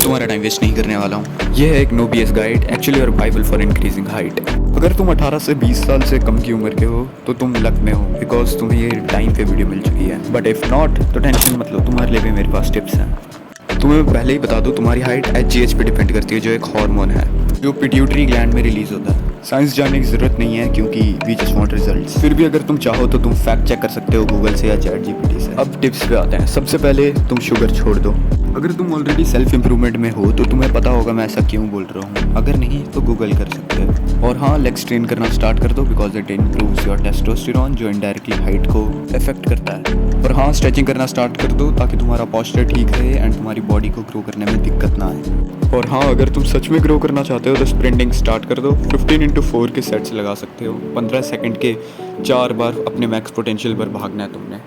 तुम्हारा time waste नहीं करने वाला हूँ। यह है एक no BS guide, actually your bible for increasing height. अगर तुम 18 से 20 साल से कम की उम्र के हो तो तुम लक में हो, बिकॉज तुम्हें ये टाइम पे वीडियो मिल चुकी है। बट इफ़ नॉट तो टेंशन मत लो, तुम्हारे लिए भी मेरे पास टिप्स हैं। तुम्हें पहले ही बता दूं, तुम्हारी हाइट एचजीएच पे डिपेंड करती है, जो एक हार्मोन है जो पिट्यूटरी ग्लैंड में रिलीज होता है। साइंस जानने की ज़रूरत नहीं है क्योंकि वी जस्ट वांट रिजल्ट्स। फिर भी अगर तुम चाहो तो तुम फैक्ट चेक कर सकते हो गूगल से या चैट जीपीटी से। अब टिप्स पे आते हैं। सबसे पहले तुम शुगर छोड़ दो। अगर तुम ऑलरेडी सेल्फ इम्प्रूवमेंट में हो तो तुम्हें पता होगा मैं ऐसा क्यों बोल रहा हूँ। अगर नहीं तो गूगल कर सकते हो। और हाँ, लेग्स ट्रेन करना स्टार्ट कर दो, because it improves your testosterone, जो इनडायरेक्टली हाइट को इफेक्ट करता है। और हाँ, स्ट्रेचिंग करना स्टार्ट कर दो ताकि तुम्हारा पोस्चर ठीक रहे एंड तुम्हारी बॉडी को ग्रो करने में दिक्कत ना आए। और हाँ, अगर तुम सच में ग्रो करना चाहते हो तो स्प्रिंटिंग स्टार्ट कर दो। 15x4 के सेट्स लगा सकते हो। 15 सेकंड के 4 बार अपने मैक्स पोटेंशियल पर भागना है तुमने।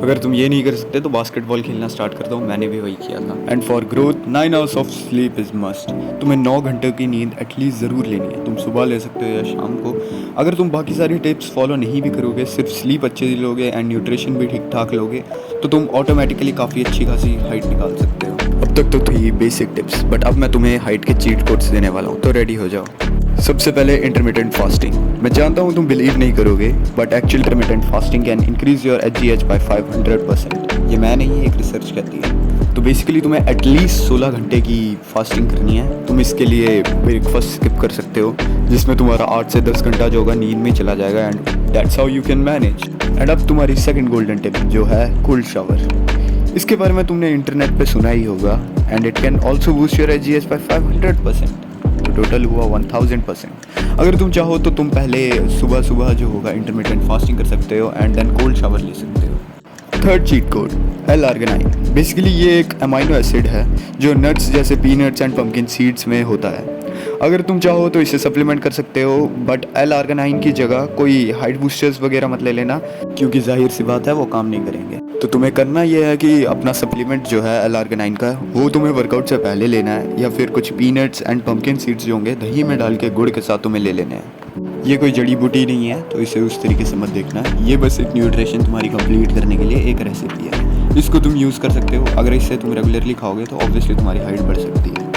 अगर तुम ये नहीं कर सकते तो बास्केटबॉल खेलना स्टार्ट कर दो, मैंने भी वही किया था। And for growth 9 hours of sleep is must. तुम्हें 9 घंटे की नींद एटलीस्ट ज़रूर लेनी है। तुम सुबह ले सकते हो या शाम को। अगर तुम बाकी सारी टिप्स फॉलो नहीं भी करोगे, सिर्फ स्लीप अच्छे लोगे एंड न्यूट्रिशन भी ठीक ठाक लोगे, तो तुम ऑटोमेटिकली काफ़ी अच्छी खासी हाइट निकाल सकते हो। अब तक तो थी बेसिक टिप्स, बट अब मैं तुम्हें हाइट के चीट कोड्स देने वाला हूँ, तो रेडी हो जाओ। सबसे पहले इंटरमिटेंट फास्टिंग। मैं जानता हूँ तुम बिलीव नहीं करोगे, but actual intermittent fasting can increase your HGH by 500%। ये मैं नहीं, एक रिसर्च कहती है। तो बेसिकली तुम्हें एटलीस्ट 16 घंटे की फास्टिंग करनी है। तुम इसके लिए ब्रेकफास्ट स्किप कर सकते हो, जिसमें तुम्हारा 8 से 10 घंटा जो होगा नींद में चला जाएगा, and that's how you can manage. And अब तुम्हारी सेकंड गोल्डन टिप जो है कोल्ड शावर। इसके बारे में तुमने इंटरनेट पे सुना ही होगा, and it can also boost your HGH by 500%। तो टोटल हुआ 1000%। अगर तुम चाहो तो तुम पहले सुबह सुबह जो होगा इंटरमिटेंट फास्टिंग कर सकते हो एंड देन कोल्ड शावर ले सकते हो। Third cheat code L-arginine। Basically ये एक अमाइनो एसिड है जो नट्स जैसे पीनट्स एंड पम्पकिन सीड्स में होता है। अगर तुम चाहो तो इसे सप्लीमेंट कर सकते हो, बट L-arginine की जगह कोई हाइट बूस्टर्स वगैरह मत ले लेना, क्योंकि जाहिर सी बात है वो काम नहीं करेंगे। तो तुम्हें करना ये है कि अपना सप्लीमेंट जो है L-arginine का, वो तुम्हें वर्कआउट से पहले लेना है, या फिर कुछ पीनट्स एंड पम्पकिन सीड्स जो होंगे दही में डाल के गुड़ के साथ तुम्हें ले लेने हैं। ये कोई जड़ी बूटी नहीं है, तो इसे उस तरीके से मत देखना। ये बस एक न्यूट्रिशन तुम्हारी कंप्लीट करने के लिए एक रेसिपी है। इसको तुम यूज़ कर सकते हो। अगर इससे तुम रेगुलरली खाओगे तो ऑब्वियसली तुम्हारी हाइट बढ़ सकती है।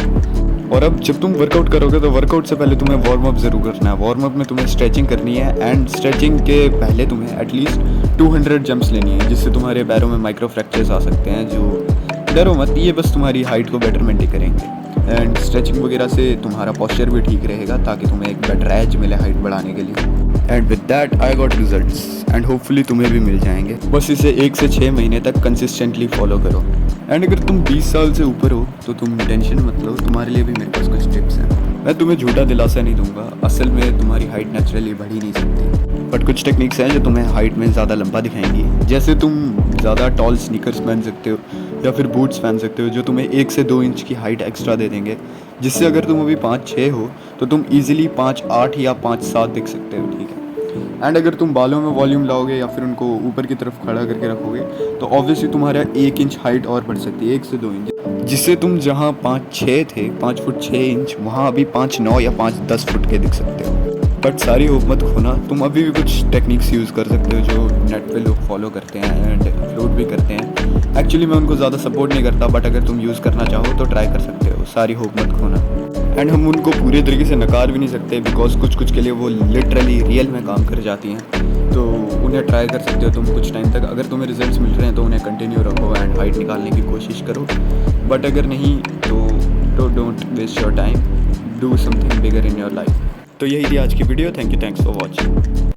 और अब जब तुम वर्कआउट करोगे तो वर्कआउट से पहले तुम्हें वार्म अप ज़रूर करना है। वार्म अप में तुम्हें स्ट्रेचिंग करनी है, एंड स्ट्रेचिंग के पहले तुम्हें एटलीस्ट 200 जंप्स लेनी है, जिससे तुम्हारे पैरों में माइक्रो फ्रैक्चर्स आ सकते हैं। जो डरो मत, ये बस तुम्हारी हाइट को बेटरमेंट ही करेंगे। एंड स्ट्रेचिंग वगैरह से तुम्हारा पोस्चर भी ठीक रहेगा, ताकि तुम्हें एक बेटर एज मिले हाइट बढ़ाने के लिए। And with that I got results, and hopefully तुम्हें भी मिल जाएंगे। बस इसे 1 से 6 महीने तक कंसिस्टेंटली फॉलो करो। एंड अगर तुम 20 साल से ऊपर हो तो तुम टेंशन मत लो, तुम्हारे लिए भी मेरे पास कुछ टिप्स हैं। मैं तुम्हें झूठा दिलासा नहीं दूंगा, असल में तुम्हारी हाइट नेचुरली बढ़ ही नहीं सकती, बट कुछ टेक्निक्स हैं जो तुम्हें हाइट में ज़्यादा लंबा दिखाएंगी। जैसे तुम ज़्यादा टॉल स्नीकर्स पहन सकते हो, या फिर बूट्स पहन सकते हो, जो तुम्हें 1 से 2 इंच की हाइट एक्स्ट्रा दे देंगे, जिससे अगर तुम अभी 5'6" हो तो तुम ईजिली 5'8" या 5'7" दिख सकते हो, ठीक है। एंड अगर तुम बालों में वॉल्यूम लाओगे या फिर उनको ऊपर की तरफ खड़ा करके रखोगे तो ऑब्वियसली तुम्हारा 1 इंच हाइट और बढ़ सकती है, 1 से 2 इंच, जिससे तुम जहाँ 5'6" थे, 5 फुट 6 इंच, वहाँ अभी 5'9" या 5'10" फुट के दिख सकते हो। बट सारी होप मत खोना, तुम अभी भी कुछ टेक्निक्स यूज़ कर सकते हो जो नेट पे लोग फॉलो करते हैं एंड अपलोड भी करते हैं। एक्चुअली मैं उनको ज़्यादा सपोर्ट नहीं करता, बट अगर तुम यूज़ करना चाहो तो ट्राई कर सकते हो। सारी होप मत खोना। एंड हम उनको पूरे तरीके से नकार भी नहीं सकते, बिकॉज कुछ के लिए वो लिटरली रियल में काम कर जाती हैं। तो उन्हें ट्राई कर सकते हो तुम कुछ टाइम तक। अगर तुम्हें रिजल्ट्स मिल रहे हैं तो उन्हें कंटिन्यू रखो एंड हाइट निकालने की कोशिश करो। बट अगर नहीं तो don't waste your time, do something bigger in your life. तो यही थी आज की वीडियो। Thanks for watching.